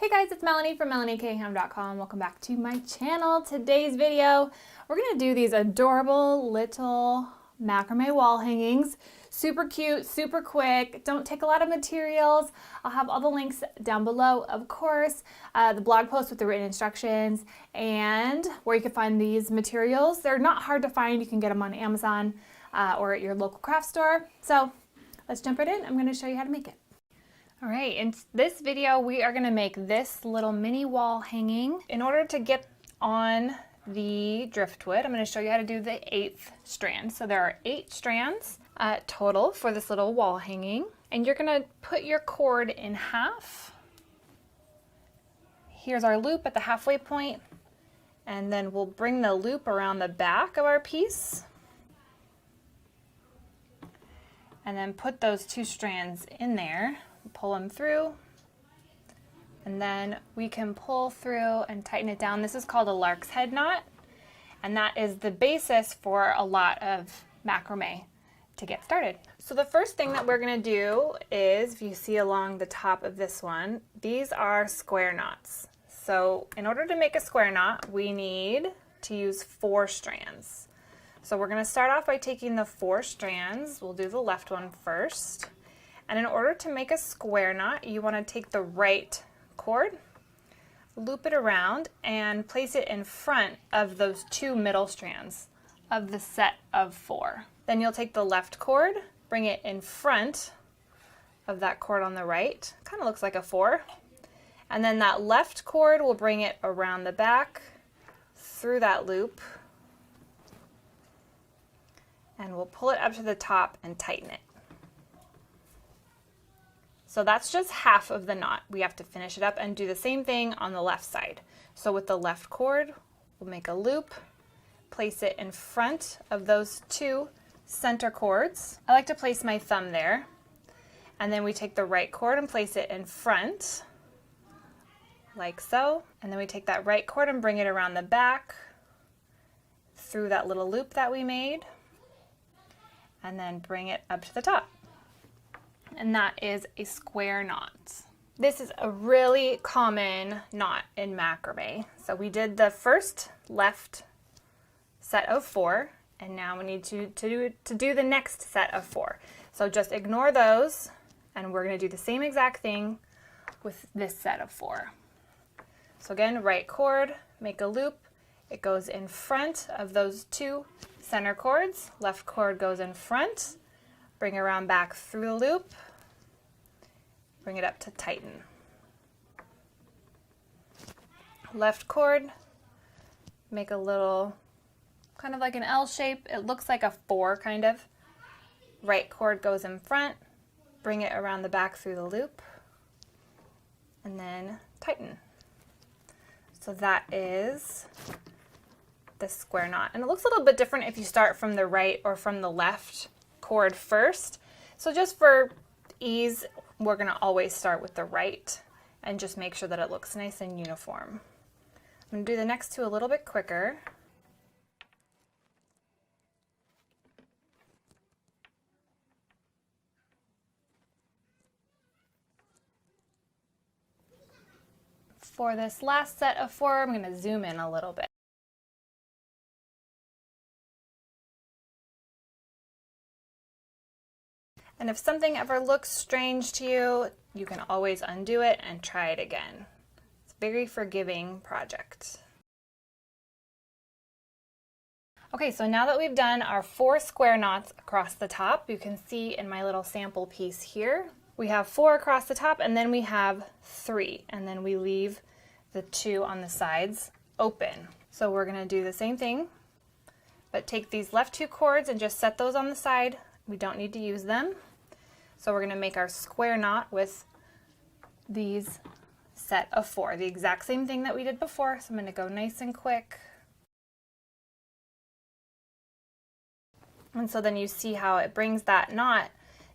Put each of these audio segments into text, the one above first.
Hey guys, it's Melanie from MelanieKham.com. Welcome back to my channel. Today's video, we're gonna do these adorable little macrame wall hangings. Super cute, super quick, don't take a lot of materials. I'll have all the links down below, of course, the blog post with the written instructions and where you can find these materials. They're not hard to find. You can get them on Amazon or at your local craft store. So let's jump right in. I'm gonna show you how to make it. All right, in this video, we are gonna make this little mini wall hanging. In order to get on the driftwood, I'm gonna show you how to do the 8th strand. So there are 8 strands total for this little wall hanging. And you're gonna put your cord in half. Here's our loop at the halfway point. And then we'll bring the loop around the back of our piece. And then put those 2 strands in there. Pull them through, and then we can pull through and tighten it down. This is called a lark's head knot, and that is the basis for a lot of macrame to get started. So the first thing that we're going to do is, if you see along the top of this one, these are square knots. So in order to make a square knot, we need to use 4 strands. So we're going to start off by taking the 4 strands. We'll do the left one first. And in order to make a square knot, you want to take the right cord, loop it around, and place it in front of those 2 middle strands of the set of 4. Then you'll take the left cord, bring it in front of that cord on the right. Kind of looks like a 4. And then that left cord will bring it around the back, through that loop, and we'll pull it up to the top and tighten it. So that's just half of the knot. We have to finish it up and do the same thing on the left side. So with the left cord, we'll make a loop, place it in front of those 2 center cords. I like to place my thumb there. And then we take the right cord and place it in front, like so. And then we take that right cord and bring it around the back, through that little loop that we made, and then bring it up to the top. And that is a square knot. This is a really common knot in macrame. So we did the first left set of 4, and now we need to do the next set of 4. So just ignore those, and we're going to do the same exact thing with this set of 4. So again, right cord, make a loop. It goes in front of those 2 center cords. Left cord goes in front. Bring it around back through the loop, bring it up to tighten. Left cord, make a little, kind of like an L shape. It looks like a 4 kind of. Right cord goes in front, bring it around the back through the loop, and then tighten. So that is the square knot. And it looks a little bit different if you start from the right or from the left cord first. So just for ease, we're going to always start with the right and just make sure that it looks nice and uniform. I'm going to do the next 2 a little bit quicker. For this last set of 4, I'm going to zoom in a little bit. And if something ever looks strange to you, you can always undo it and try it again. It's a very forgiving project. Okay, so now that we've done our 4 square knots across the top, you can see in my little sample piece here, we have 4 across the top, and then we have 3, and then we leave the 2 on the sides open. So we're going to do the same thing, but take these left 2 cords and just set those on the side. We don't need to use them. So we're going to make our square knot with these set of 4, the exact same thing that we did before. So I'm going to go nice and quick. And so then you see how it brings that knot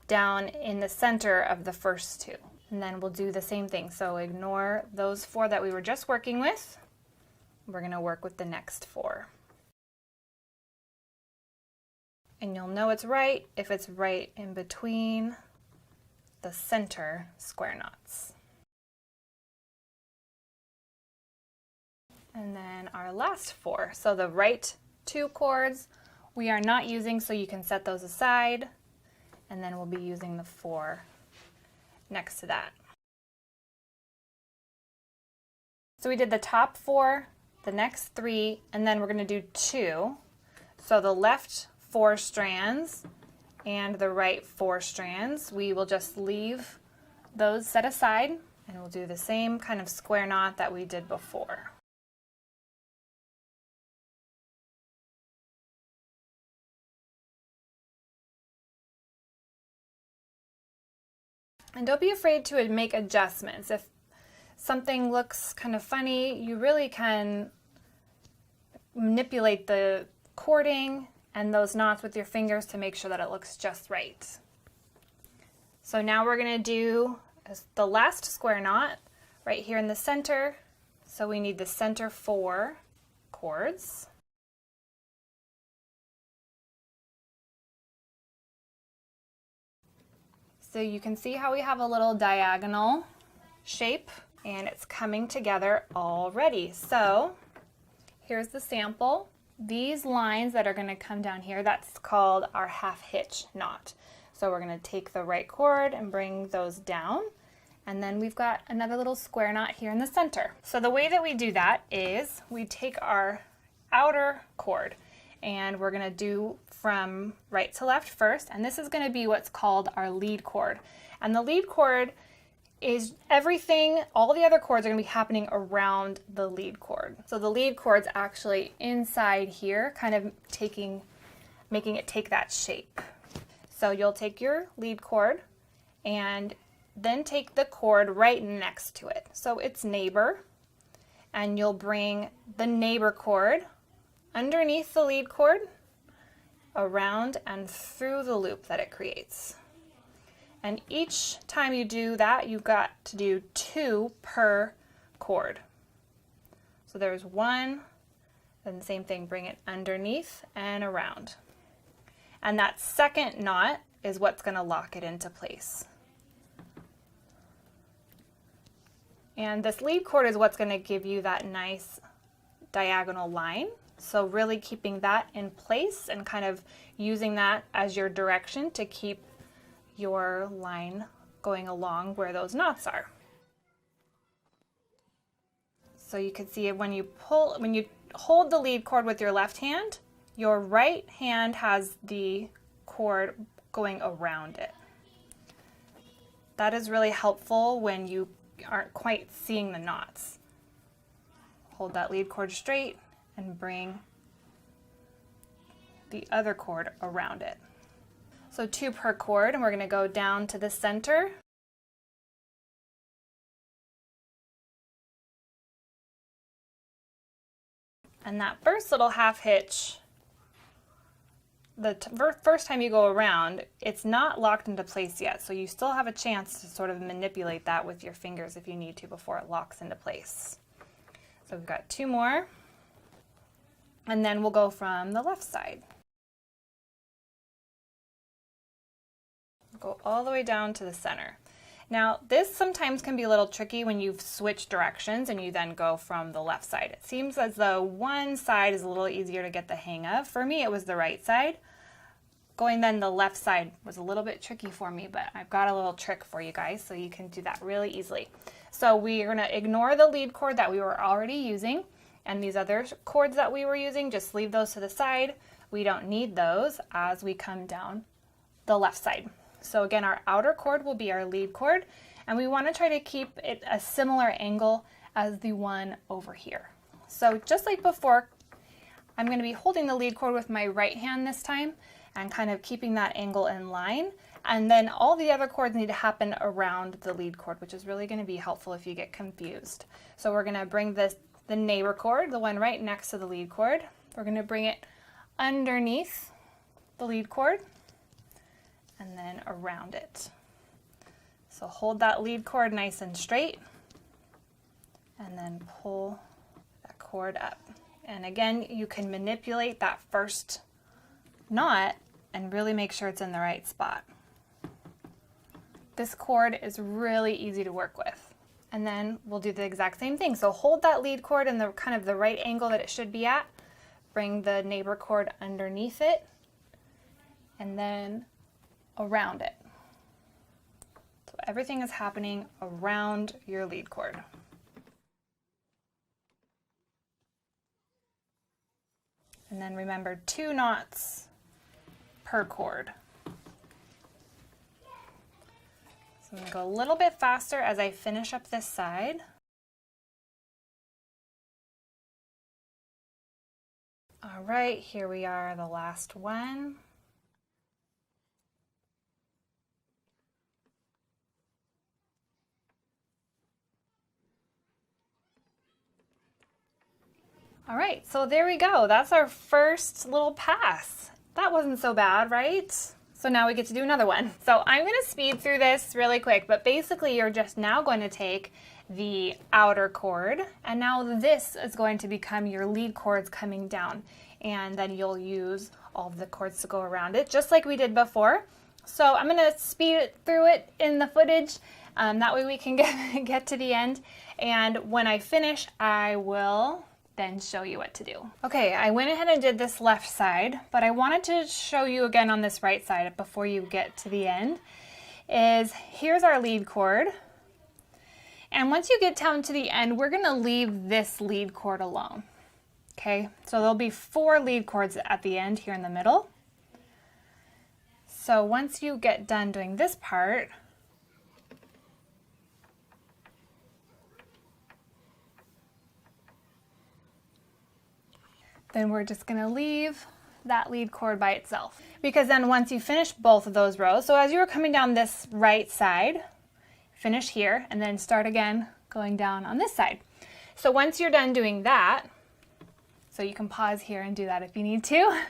down in the center of the first 2. And then we'll do the same thing. So ignore those 4 that we were just working with. We're going to work with the next 4. And you'll know it's right if it's right in between the center square knots. And then our last 4. So the right 2 cords we are not using, so you can set those aside. And then we'll be using the 4 next to that. So we did the top 4, the next 3, and then we're going to do 2. So the left 4 strands and the right 4 strands, we will just leave those set aside, and we'll do the same kind of square knot that we did before. And don't be afraid to make adjustments. If something looks kind of funny, you really can manipulate the cording and those knots with your fingers to make sure that it looks just right. So now we're going to do the last square knot right here in the center. So we need the center 4 cords. So you can see how we have a little diagonal shape and it's coming together already. So here's the sample. These lines that are going to come down here, that's called our half hitch knot. So we're going to take the right cord and bring those down, and then we've got another little square knot here in the center. So the way that we do that is we take our outer cord and we're going to do from right to left first, and this is going to be what's called our lead cord. And the lead cord is everything, all the other cords are going to be happening around the lead cord. So the lead cord's actually inside here, kind of making it take that shape. So you'll take your lead cord and then take the cord right next to it, so it's neighbor, and you'll bring the neighbor cord underneath the lead cord, around and through the loop that it creates. And each time you do that, you've got to do 2 per cord. So there's 1, then the same thing, bring it underneath and around. And that second knot is what's going to lock it into place. And this lead cord is what's going to give you that nice diagonal line. So really keeping that in place and kind of using that as your direction to keep your line going along where those knots are. So you can see when you hold the lead cord with your left hand, your right hand has the cord going around it. That is really helpful when you aren't quite seeing the knots. Hold that lead cord straight and bring the other cord around it. So 2 per cord, and we're going to go down to the center. And that first little half hitch, the first time you go around, it's not locked into place yet, so you still have a chance to sort of manipulate that with your fingers if you need to before it locks into place. So we've got 2 more, and then we'll go from the left side. Go all the way down to the center. Now this sometimes can be a little tricky when you've switched directions and you then go from the left side. It seems as though one side is a little easier to get the hang of. For me it was the right side. Going then the left side was a little bit tricky for me, but I've got a little trick for you guys so you can do that really easily. So we are going to ignore the lead cord that we were already using, and these other cords that we were using, just leave those to the side. We don't need those as we come down the left side. So again, our outer cord will be our lead cord, and we want to try to keep it a similar angle as the one over here. So just like before, I'm going to be holding the lead cord with my right hand this time and kind of keeping that angle in line. And then all the other cords need to happen around the lead cord, which is really going to be helpful if you get confused. So we're going to bring the neighbor cord, the one right next to the lead cord. We're going to bring it underneath the lead cord and then around it. So hold that lead cord nice and straight and then pull that cord up. And again, you can manipulate that first knot and really make sure it's in the right spot. This cord is really easy to work with. and then we'll do the exact same thing. So hold that lead cord in the kind of the right angle that it should be at. Bring the neighbor cord underneath it, and then around it. So everything is happening around your lead cord. And then remember 2 knots per cord. So I'm going to go a little bit faster as I finish up this side. All right, here we are, the last one. All right, so there we go. That's our first little pass. That wasn't so bad, right? So now we get to do another one. So I'm gonna speed through this really quick, but basically you're just now going to take the outer cord, and now this is going to become your lead cords coming down, and then you'll use all of the cords to go around it, just like we did before. So I'm gonna speed through it in the footage, that way we can get to the end, and when I finish, I will then show you what to do. Okay, I went ahead and did this left side, but I wanted to show you again on this right side before you get to the end. Here's our lead cord. And once you get down to the end, we're gonna leave this lead cord alone. Okay, so there'll be 4 lead cords at the end here in the middle. So once you get done doing this part, then we're just gonna leave that lead cord by itself. Because then once you finish both of those rows, so as you were coming down this right side, finish here, and then start again going down on this side. So once you're done doing that, so you can pause here and do that if you need to.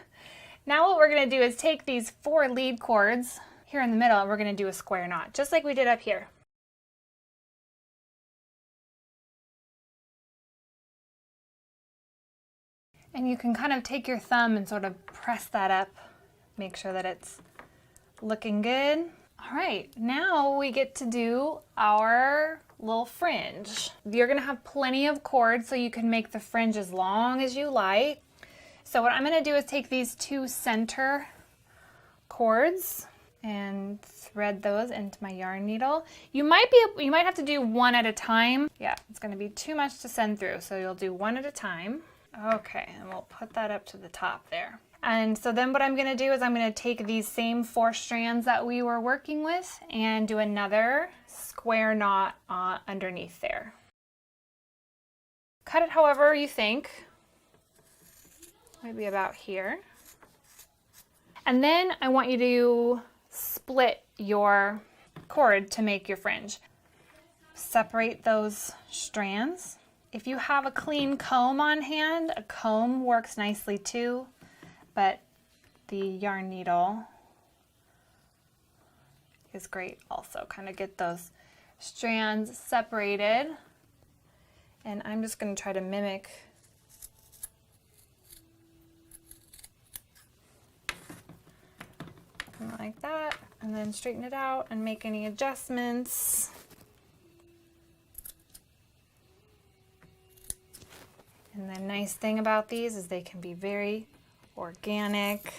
Now what we're gonna do is take these 4 lead cords here in the middle, and we're gonna do a square knot, just like we did up here. And you can kind of take your thumb and sort of press that up, make sure that it's looking good. All right, now we get to do our little fringe. You're gonna have plenty of cord so you can make the fringe as long as you like. So what I'm gonna do is take these 2 center cords and thread those into my yarn needle. You might have to do one at a time. Yeah, it's gonna be too much to send through, so you'll do one at a time. Okay, and we'll put that up to the top there. And so then what I'm gonna do is I'm gonna take these same 4 strands that we were working with and do another square knot underneath there. Cut it however you think, maybe about here. And then I want you to split your cord to make your fringe. Separate those strands. If you have a clean comb on hand, a comb works nicely too, but the yarn needle is great also. Kind of get those strands separated. And I'm just going to try to mimic like that, and then straighten it out and make any adjustments. And the nice thing about these is they can be very organic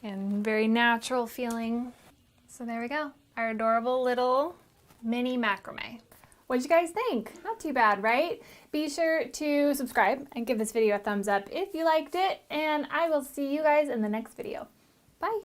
and very natural feeling. So there we go, our adorable little mini macrame. What'd you guys think? Not too bad, right? Be sure to subscribe and give this video a thumbs up if you liked it, and I will see you guys in the next video.